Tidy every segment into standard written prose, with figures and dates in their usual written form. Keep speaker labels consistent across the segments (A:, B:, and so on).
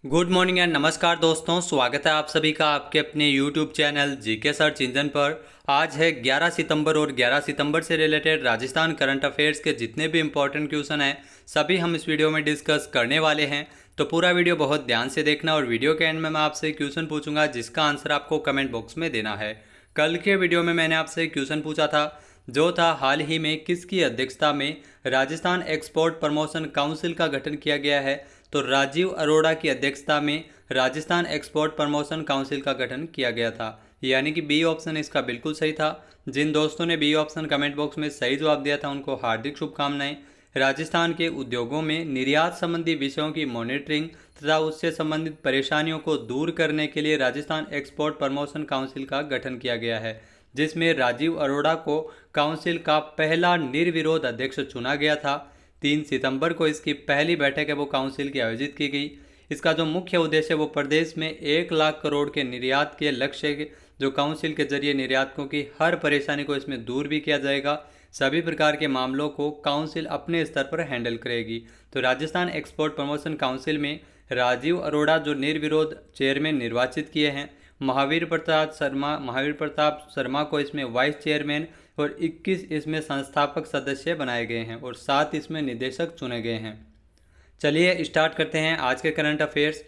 A: Good morning and नमस्कार दोस्तों, स्वागत है आप सभी का आपके अपने YouTube channel GK search engine पर। आज है 11 सितंबर और 11 सितंबर से रिलेटेड राजस्थान करंट अफेयर्स के जितने भी इंपॉर्टेंट क्वेश्चन हैं सभी हम इस वीडियो में डिस्कस करने वाले हैं। तो पूरा वीडियो बहुत ध्यान से देखना और वीडियो के एंड में मैं आपसे क्वेश्चन पूछूंगा जिसका आंसर आपको कमेंट बॉक्स में देना है। कल के वीडियो में मैंने आपसे क्वेश्चन पूछा था जो था हाल ही में किसकी अध्यक्षता में राजस्थान एक्सपोर्ट प्रमोशन काउंसिल का गठन किया गया है। तो राजीव अरोड़ा की अध्यक्षता में राजस्थान एक्सपोर्ट प्रमोशन काउंसिल का गठन किया गया था, यानी कि बी ऑप्शन इसका बिल्कुल सही था। जिन दोस्तों ने बी ऑप्शन कमेंट बॉक्स में सही जवाब दिया था उनको हार्दिक शुभकामनाएं। राजस्थान के उद्योगों में निर्यात संबंधी विषयों की मॉनिटरिंग तथा उससे संबंधित परेशानियों को दूर करने के लिए राजस्थान एक्सपोर्ट प्रमोशन काउंसिल का गठन किया गया है, जिसमें राजीव अरोड़ा को काउंसिल का पहला निर्विरोध अध्यक्ष चुना गया था। 3 सितंबर को इसकी पहली बैठक है वो काउंसिल की आयोजित की गई। इसका जो मुख्य उद्देश्य है वो प्रदेश में 1 लाख करोड़ के निर्यात के लक्ष्य जो काउंसिल के जरिए निर्यातकों की हर परेशानी को इसमें दूर भी किया जाएगा। सभी प्रकार के मामलों को काउंसिल अपने स्तर पर हैंडल करेगी। तो राजस्थान एक्सपोर्ट प्रमोशन काउंसिल में राजीव अरोड़ा जो निर्विरोध चेयरमैन निर्वाचित किए हैं, महावीर प्रताप शर्मा को इसमें वाइस चेयरमैन और 21 इसमें संस्थापक सदस्य बनाए गए हैं और 7 इसमें निदेशक चुने गए हैं। चलिए स्टार्ट करते हैं आज के करंट अफेयर्स।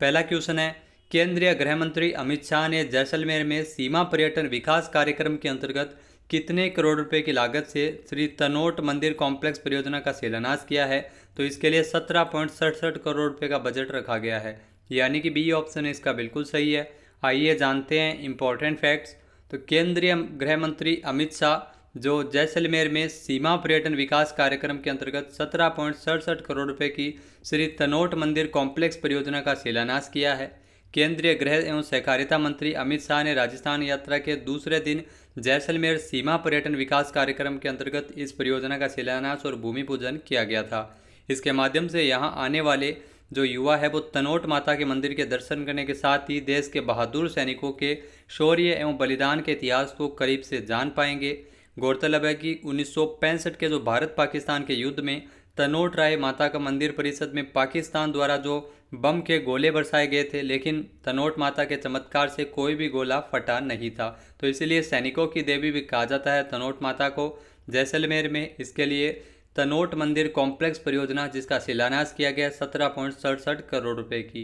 A: पहला क्वेश्चन है, केंद्रीय गृह मंत्री अमित शाह ने जैसलमेर में सीमा पर्यटन विकास कार्यक्रम के अंतर्गत कितने करोड़ रुपए की लागत से श्री तनोट मंदिर कॉम्प्लेक्स परियोजना का शिलान्यास किया है। तो इसके लिए 17.67 करोड़ रुपए का बजट रखा गया है, यानी कि बी ऑप्शन इसका बिल्कुल सही है। आइए जानते हैं इंपॉर्टेंट फैक्ट्स। तो केंद्रीय गृह मंत्री अमित शाह जो जैसलमेर में सीमा पर्यटन विकास कार्यक्रम के अंतर्गत 17.67 करोड़ रुपए की श्री तनोट मंदिर कॉम्प्लेक्स परियोजना का शिलान्यास किया है। केंद्रीय गृह एवं सहकारिता मंत्री अमित शाह ने राजस्थान यात्रा के दूसरे दिन जैसलमेर सीमा पर्यटन विकास कार्यक्रम के अंतर्गत इस परियोजना का शिलान्यास और भूमि पूजन किया गया था। इसके माध्यम से यहाँ आने वाले जो युवा है वो तनोट माता के मंदिर के दर्शन करने के साथ ही देश के बहादुर सैनिकों के शौर्य एवं बलिदान के इतिहास को करीब से जान पाएंगे। गौरतलब है कि 1965 के जो भारत पाकिस्तान के युद्ध में तनोट राय माता का मंदिर परिसर में पाकिस्तान द्वारा जो बम के गोले बरसाए गए थे, लेकिन तनोट माता के चमत्कार से कोई भी गोला फटा नहीं था। तो इसीलिए सैनिकों की देवी भी कहा जाता है तनोट माता को जैसलमेर में। इसके लिए तनोट मंदिर कॉम्प्लेक्स परियोजना जिसका शिलान्यास किया गया 17.67 करोड़ रुपए की।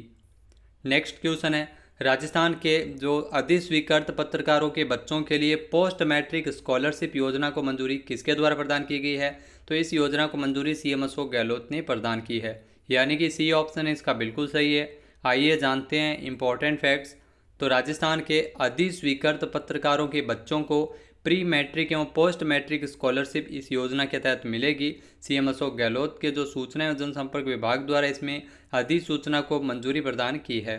A: नेक्स्ट क्वेश्चन है, राजस्थान के जो अधिस्वीकृत पत्रकारों के बच्चों के लिए पोस्ट मैट्रिक स्कॉलरशिप योजना को मंजूरी किसके द्वारा प्रदान की गई है। तो इस योजना को मंजूरी सीएम अशोक गहलोत ने प्रदान की है, यानी कि सी ऑप्शन इसका बिल्कुल सही है। आइए जानते हैं इंपॉर्टेंट फैक्ट्स। तो राजस्थान के अधिस्वीकृत पत्रकारों के बच्चों को प्री मैट्रिक एवं पोस्ट मैट्रिक स्कॉलरशिप इस योजना के तहत मिलेगी। सीएम अशोक गहलोत के जो सूचना एवं जनसंपर्क विभाग द्वारा इसमें अधिसूचना को मंजूरी प्रदान की है।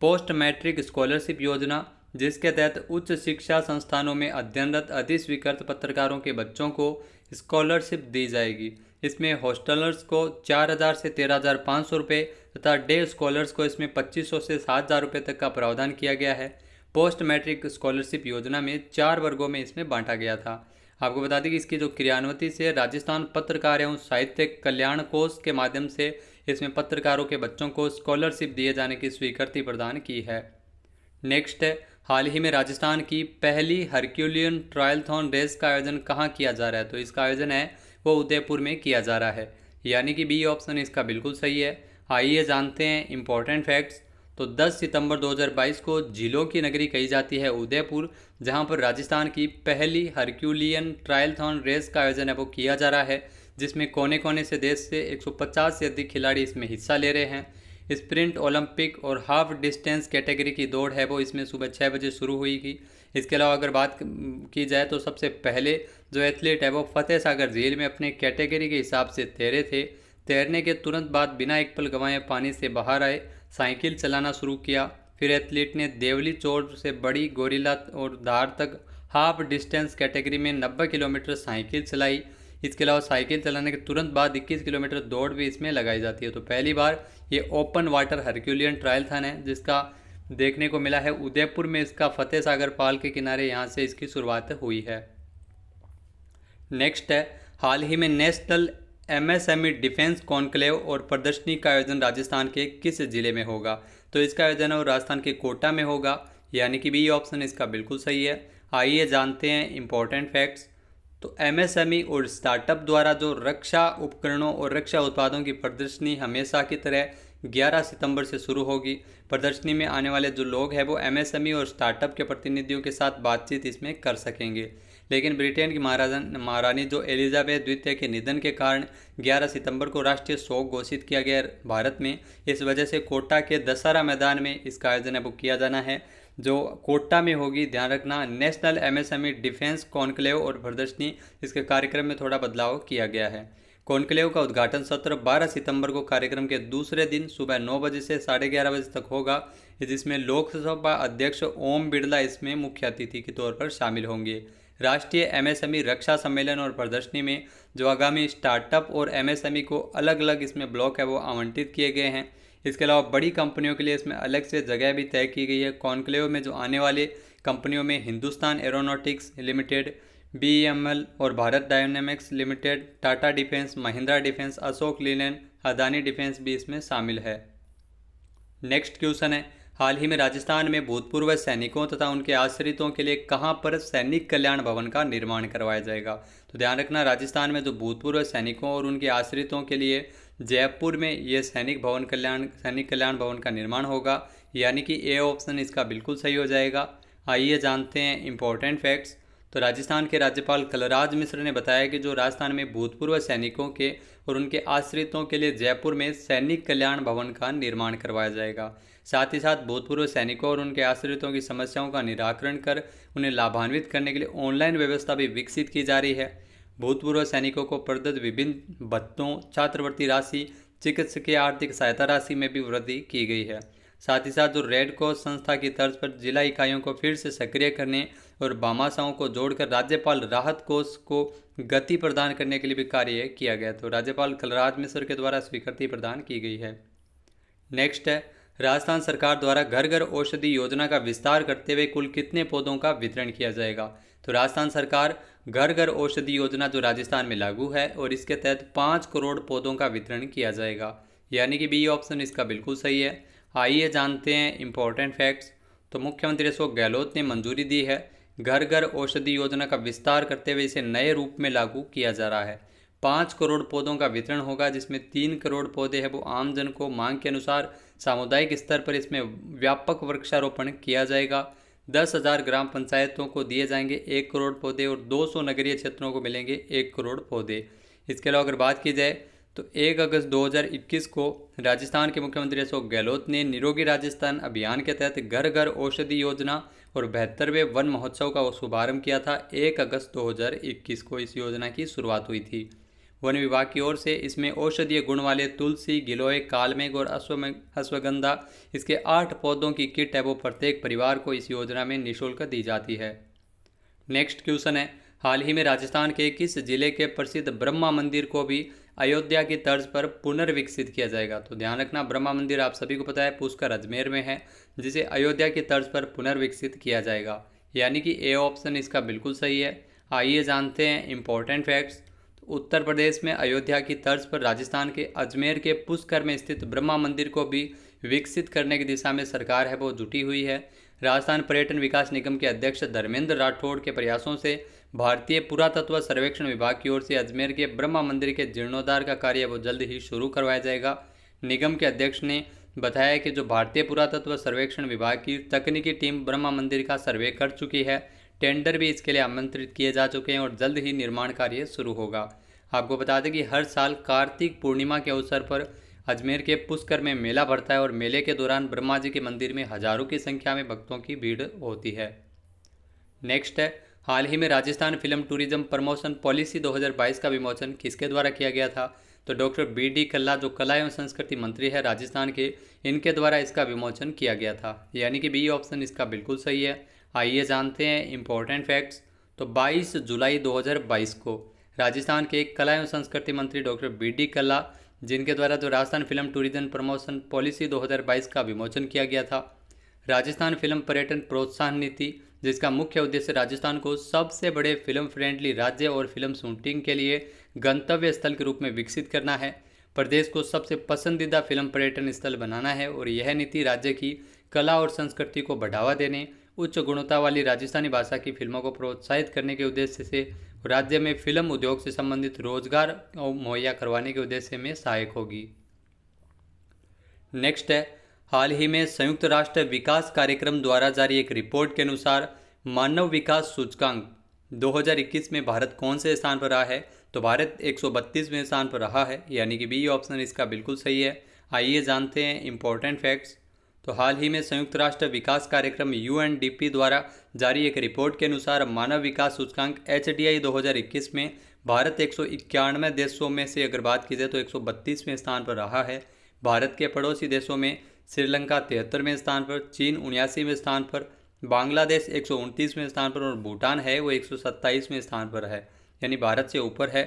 A: पोस्ट मैट्रिक स्कॉलरशिप योजना जिसके तहत उच्च शिक्षा संस्थानों में अध्ययनरत अधिस्वीकृत पत्रकारों के बच्चों को स्कॉलरशिप दी जाएगी। इसमें हॉस्टलर्स को 4,000 से 13,500 रुपये तथा डे स्कॉलर्स को इसमें 2,500 से 7,000 रुपये तक का प्रावधान किया गया है। पोस्ट मैट्रिक स्कॉलरशिप योजना में 4 वर्गों में इसमें बांटा गया था। आपको बता दें कि इसकी जो क्रियान्विति से राजस्थान पत्रकार एवं साहित्य कल्याण कोष के माध्यम से इसमें पत्रकारों के बच्चों को स्कॉलरशिप दिए जाने की स्वीकृति प्रदान की है। नेक्स्ट है, हाल ही में राजस्थान की पहली हरक्यूलियन ट्रायलथॉन रेस का आयोजन कहाँ किया जा रहा है। तो इसका आयोजन है वो उदयपुर में किया जा रहा है, यानी कि बी ऑप्शन इसका बिल्कुल सही है। आइए जानते हैं इंपॉर्टेंट फैक्ट्स। तो 10 सितंबर 2022 को झीलों की नगरी कही जाती है उदयपुर, जहां पर राजस्थान की पहली हरक्यूलियन ट्रायलथॉन रेस का आयोजन है वो किया जा रहा है, जिसमें कोने कोने से देश से 150 से अधिक खिलाड़ी इसमें हिस्सा ले रहे हैं। स्प्रिंट ओलंपिक और हाफ डिस्टेंस कैटेगरी की दौड़ है वो इसमें सुबह 6 बजे शुरू हुई थी। इसके अलावा अगर बात की जाए तो सबसे पहले जो एथलीट है वो फतेह सागर झील में अपने कैटेगरी के हिसाब से तैरे थे। तैरने के तुरंत बाद बिना एक पल गंवाए पानी से बाहर आए, साइकिल चलाना शुरू किया। फिर एथलीट ने देवली चोर से बड़ी गोरिल्ला और धार तक हाफ डिस्टेंस कैटेगरी में 90 किलोमीटर साइकिल चलाई। इसके अलावा साइकिल चलाने के तुरंत बाद 21 किलोमीटर दौड़ भी इसमें लगाई जाती है। तो पहली बार ये ओपन वाटर हरक्यूलियन ट्रायलथॉन है जिसका देखने को मिला है उदयपुर में। इसका फतेह सागर पाल के किनारे यहाँ से इसकी शुरुआत हुई है। नेक्स्ट है, हाल ही में नेशनल एमएसएमई डिफेंस कॉन्क्लेव और प्रदर्शनी का आयोजन राजस्थान के किस जिले में होगा? तो इसका आयोजन है राजस्थान के कोटा में होगा, यानी कि बी ऑप्शन इसका बिल्कुल सही है। आइए जानते हैं इंपॉर्टेंट फैक्ट्स। तो एमएसएमई और स्टार्टअप द्वारा जो रक्षा उपकरणों और रक्षा उत्पादों की प्रदर्शनी हमेशा की तरह 11 सितंबर से शुरू होगी। प्रदर्शनी में आने वाले जो लोग हैं वो एमएसएमई और स्टार्टअप के प्रतिनिधियों के साथ बातचीत इसमें कर सकेंगे। लेकिन ब्रिटेन की महारानी जो एलिजाबेथ द्वितीय के निधन के कारण 11 सितंबर को राष्ट्रीय शोक घोषित किया गया भारत में। इस वजह से कोटा के दशहरा मैदान में इसका आयोजन अब किया जाना है, जो कोटा में होगी। ध्यान रखना, नेशनल एमएसएमई डिफेंस कॉन्क्लेव और प्रदर्शनी, इसके कार्यक्रम में थोड़ा बदलाव किया गया है। कॉन्क्लेव का उद्घाटन सत्र 12 सितंबर को कार्यक्रम के दूसरे दिन सुबह 9 बजे से 11:30 बजे तक होगा, जिसमें लोकसभा अध्यक्ष ओम बिरला इसमें मुख्य अतिथि के तौर पर शामिल होंगे। राष्ट्रीय एमएसएमई रक्षा सम्मेलन और प्रदर्शनी में जो आगामी स्टार्टअप और एमएसएमई को अलग अलग इसमें ब्लॉक है वो आवंटित किए गए हैं। इसके अलावा बड़ी कंपनियों के लिए इसमें अलग से जगह भी तय की गई है। कॉन्क्लेव में जो आने वाले कंपनियों में हिंदुस्तान एरोनॉटिक्स लिमिटेड, बीईएमएल और Bharat dynamics limited, Tata defence, Mahindra defence, Ashok Leyland, Adani defence भी इसमें शामिल है। नेक्स्ट क्वेश्चन है, हाल ही में राजस्थान में भूतपूर्व सैनिकों तथा उनके आश्रितों के लिए कहां पर सैनिक कल्याण भवन का निर्माण करवाया जाएगा? तो ध्यान रखना, राजस्थान में जो भूतपूर्व सैनिकों और उनके आश्रितों के लिए जयपुर में ये सैनिक कल्याण भवन का निर्माण होगा, यानी कि ए ऑप्शन इसका बिल्कुल सही हो जाएगा। आइए जानते हैं इंपॉर्टेंट फैक्ट्स। तो राजस्थान के राज्यपाल कलराज मिश्र ने बताया कि जो राजस्थान में भूतपूर्व सैनिकों के और उनके आश्रितों के लिए जयपुर में सैनिक कल्याण भवन का निर्माण करवाया जाएगा। साथ ही साथ भूतपूर्व सैनिकों और उनके आश्रितों की समस्याओं का निराकरण कर उन्हें लाभान्वित करने के लिए ऑनलाइन व्यवस्था भी विकसित की जा रही है। भूतपूर्व सैनिकों को प्रदत्त विभिन्न भत्तों, छात्रवृत्ति राशि, चिकित्सकीय आर्थिक सहायता राशि में भी वृद्धि की गई है। साथ ही साथ जो रेड क्रॉस संस्था की तर्ज पर जिला इकाइयों को फिर से सक्रिय करने और भामाशाहों को जोड़कर राज्यपाल राहत कोष को गति प्रदान करने के लिए भी कार्य किया गया। तो राज्यपाल कलराज मिश्र के द्वारा स्वीकृति प्रदान की गई है। नेक्स्ट है, राजस्थान सरकार द्वारा घर घर औषधि योजना का विस्तार करते हुए कुल कितने पौधों का वितरण किया जाएगा? तो राजस्थान सरकार घर घर औषधि योजना जो राजस्थान में लागू है और इसके तहत 5 करोड़ पौधों का वितरण किया जाएगा, यानी कि बी ऑप्शन इसका बिल्कुल सही है। आइए जानते हैं इंपॉर्टेंट फैक्ट्स। तो मुख्यमंत्री अशोक गहलोत ने मंजूरी दी है घर घर औषधि योजना का विस्तार करते हुए इसे नए रूप में लागू किया जा रहा है। 5 करोड़ पौधों का वितरण होगा, जिसमें 3 करोड़ पौधे हैं वो आमजन को मांग के अनुसार सामुदायिक स्तर पर इसमें व्यापक वृक्षारोपण किया जाएगा। 10,000 ग्राम पंचायतों को दिए जाएंगे 1 करोड़ पौधे और 200 नगरीय क्षेत्रों को मिलेंगे 1 करोड़ पौधे। इसके अलावा अगर बात की जाए तो 1 अगस्त 2021 को राजस्थान के मुख्यमंत्री अशोक गहलोत ने निरोगी राजस्थान अभियान के तहत घर घर औषधि योजना और 72वें वन महोत्सव का शुभारंभ किया था। 1 अगस्त 2021 को इस योजना की शुरुआत हुई थी। वन विभाग की ओर से इसमें औषधीय गुण वाले तुलसी, गिलोय, कालमेघ और अश्वगंधा, इसके 8 पौधों की किट है वो प्रत्येक परिवार को इस योजना में निःशुल्क दी जाती है। नेक्स्ट क्वेश्चन है, हाल ही में राजस्थान के किस जिले के प्रसिद्ध ब्रह्मा मंदिर को भी अयोध्या की तर्ज पर पुनर्विकसित किया जाएगा? तो ध्यान रखना, ब्रह्मा मंदिर आप सभी को पता है पुष्कर अजमेर में है, जिसे अयोध्या की तर्ज पर पुनर्विकसित किया जाएगा, यानी कि ए ऑप्शन इसका बिल्कुल सही है। आइए जानते हैं इंपॉर्टेंट फैक्ट्स। उत्तर प्रदेश में अयोध्या की तर्ज पर राजस्थान के अजमेर के पुष्कर में स्थित ब्रह्मा मंदिर को भी विकसित करने की दिशा में सरकार है वो जुटी हुई है। राजस्थान पर्यटन विकास निगम के अध्यक्ष धर्मेंद्र राठौड़ के प्रयासों से भारतीय पुरातत्व सर्वेक्षण विभाग की ओर से अजमेर के ब्रह्मा मंदिर के जीर्णोद्धार का कार्य वो जल्द ही शुरू करवाया जाएगा। निगम के अध्यक्ष ने बताया कि जो भारतीय पुरातत्व सर्वेक्षण विभाग की तकनीकी टीम ब्रह्मा मंदिर का सर्वे कर चुकी है, टेंडर भी इसके लिए आमंत्रित किए जा चुके हैं और जल्द ही निर्माण कार्य शुरू होगा। आपको बता दें कि हर साल कार्तिक पूर्णिमा के अवसर पर अजमेर के पुष्कर में मेला भरता है और मेले के दौरान ब्रह्मा जी के मंदिर में हजारों की संख्या में भक्तों की भीड़ होती है। नेक्स्ट है, हाल ही में Rajasthan film tourism promotion policy 2022 का विमोचन किसके द्वारा किया गया था? तो डॉक्टर बी.डी. कल्ला जो कला एवं संस्कृति मंत्री है राजस्थान के, इनके द्वारा इसका विमोचन किया गया था, यानी कि बी ऑप्शन इसका बिल्कुल सही है। आइए जानते हैं इंपॉर्टेंट फैक्ट्स। तो 22 जुलाई 2022 को राजस्थान के कला एवं संस्कृति मंत्री डॉक्टर बी.डी. कल्ला, जिनके द्वारा जो Rajasthan film tourism promotion policy 2022 का विमोचन किया गया था। राजस्थान फिल्म पर्यटन प्रोत्साहन नीति जिसका मुख्य उद्देश्य राजस्थान को सबसे बड़े फिल्म फ्रेंडली राज्य और फिल्म शूटिंग के लिए गंतव्य स्थल के रूप में विकसित करना है। प्रदेश को सबसे पसंदीदा फिल्म पर्यटन स्थल बनाना है और यह नीति राज्य की कला और संस्कृति को बढ़ावा देने, उच्च गुणवत्ता वाली राजस्थानी भाषा की फिल्मों को प्रोत्साहित करने के उद्देश्य से राज्य में फिल्म उद्योग से संबंधित रोजगार मुहैया करवाने के उद्देश्य में सहायक होगी। नेक्स्ट है, हाल ही में संयुक्त राष्ट्र विकास कार्यक्रम द्वारा जारी एक रिपोर्ट के अनुसार मानव विकास सूचकांक 2021 में भारत कौन से स्थान पर रहा है? तो भारत 132वें स्थान पर रहा है, यानी कि बी ऑप्शन इसका बिल्कुल सही है। आइए जानते हैं इंपॉर्टेंट फैक्ट्स। तो हाल ही में संयुक्त राष्ट्र विकास कार्यक्रम UNDP द्वारा जारी एक रिपोर्ट के अनुसार मानव विकास सूचकांक HDI 2021 में भारत 191 देशों में से अगर बात की जाए तो 132वें स्थान पर रहा है। भारत के पड़ोसी देशों में श्रीलंका 73वें स्थान पर, चीन 79वें स्थान पर, बांग्लादेश 129वें स्थान पर और भूटान है वो 127वें स्थान पर है, यानी भारत से ऊपर है।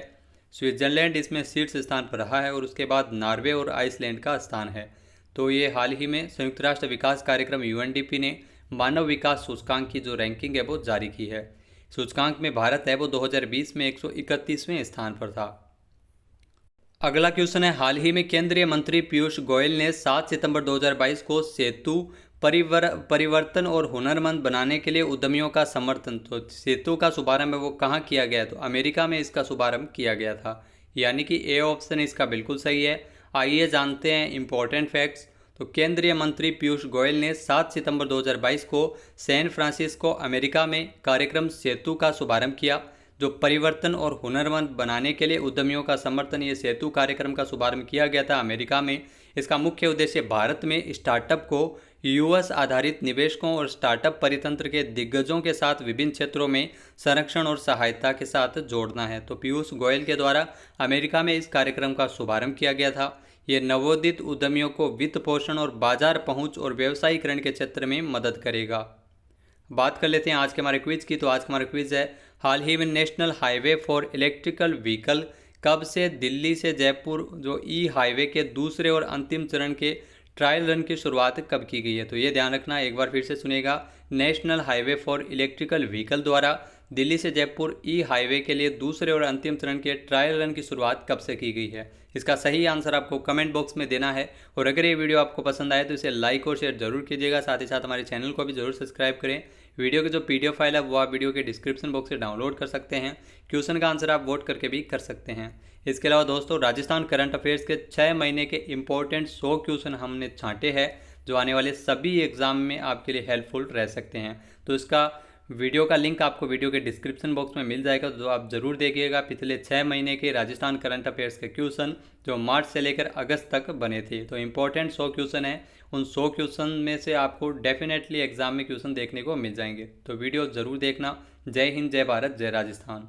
A: स्विट्जरलैंड इसमें शीर्ष स्थान पर रहा है और उसके बाद नॉर्वे और आइसलैंड का स्थान है। तो ये हाल ही में संयुक्त राष्ट्र विकास कार्यक्रम UNDP ने मानव विकास सूचकांक की जो रैंकिंग है वो जारी की है। सूचकांक में भारत है वो 2020 में 131वें स्थान पर था। अगला क्वेश्चन है, हाल ही में केंद्रीय मंत्री पीयूष गोयल ने 7 सितंबर 2022 को सेतु परिवर्तन और हुनरमंद बनाने के लिए उद्यमियों का समर्थन, तो सेतु का शुभारंभ वो कहाँ किया गया? तो अमेरिका में इसका शुभारंभ किया गया था, यानी कि ए ऑप्शन इसका बिल्कुल सही है। आइए जानते हैं इंपॉर्टेंट फैक्ट्स। तो केंद्रीय मंत्री पीयूष गोयल ने 7 सितंबर 2022 को सैन फ्रांसिस्को अमेरिका में कार्यक्रम सेतु का शुभारंभ किया, जो परिवर्तन और हुनरमंद बनाने के लिए उद्यमियों का समर्थन। ये सेतु कार्यक्रम का शुभारंभ किया गया था अमेरिका में। इसका मुख्य उद्देश्य भारत में स्टार्टअप को US आधारित निवेशकों और स्टार्टअप परितंत्र के दिग्गजों के साथ विभिन्न क्षेत्रों में संरक्षण और सहायता के साथ जोड़ना है। तो पीयूष गोयल के द्वारा अमेरिका में इस कार्यक्रम का शुभारंभ किया गया था। ये नवोदित उद्यमियों को वित्त पोषण और बाजार पहुंच और व्यवसायीकरण के क्षेत्र में मदद करेगा। बात कर लेते हैं आज के हमारे क्विज की। तो आज का हमारा क्विज है, हाल ही में national highway for electrical vehicle कब से दिल्ली से जयपुर जो हाईवे के दूसरे और अंतिम चरण के ट्रायल रन की शुरुआत कब की गई है? तो ये ध्यान रखना, एक बार फिर से सुनेगा। National highway for electrical vehicle द्वारा दिल्ली से जयपुर हाईवे के लिए दूसरे और अंतिम चरण के ट्रायल रन की शुरुआत कब से की गई है? इसका सही आंसर आपको कमेंट बॉक्स में देना है। और अगर ये वीडियो आपको पसंद आए तो इसे लाइक और शेयर जरूर कीजिएगा। साथ ही साथ हमारे चैनल को भी जरूर सब्सक्राइब करें। वीडियो की जो PDF फाइल है वो आप वीडियो के डिस्क्रिप्शन बॉक्स से डाउनलोड कर सकते हैं। क्वेश्चन का आंसर आप वोट करके भी कर सकते हैं। इसके अलावा दोस्तों, राजस्थान करंट अफेयर्स के 6 महीने के इंपॉर्टेंट 100 क्वेश्चन हमने छांटे हैं, जो आने वाले सभी एग्जाम में आपके लिए हेल्पफुल रह सकते हैं। तो इसका वीडियो का लिंक आपको वीडियो के डिस्क्रिप्शन बॉक्स में मिल जाएगा, जो आप जरूर देखिएगा। पिछले 6 महीने के राजस्थान करंट अफेयर्स के क्वेश्चन जो मार्च से लेकर अगस्त तक बने थे, तो इंपॉर्टेंट 100 क्वेश्चन हैं। उन 100 क्वेश्चन में से आपको डेफिनेटली एग्जाम में क्वेश्चन देखने को मिल जाएंगे। तो वीडियो ज़रूर देखना। जय हिंद, जय भारत, जय राजस्थान।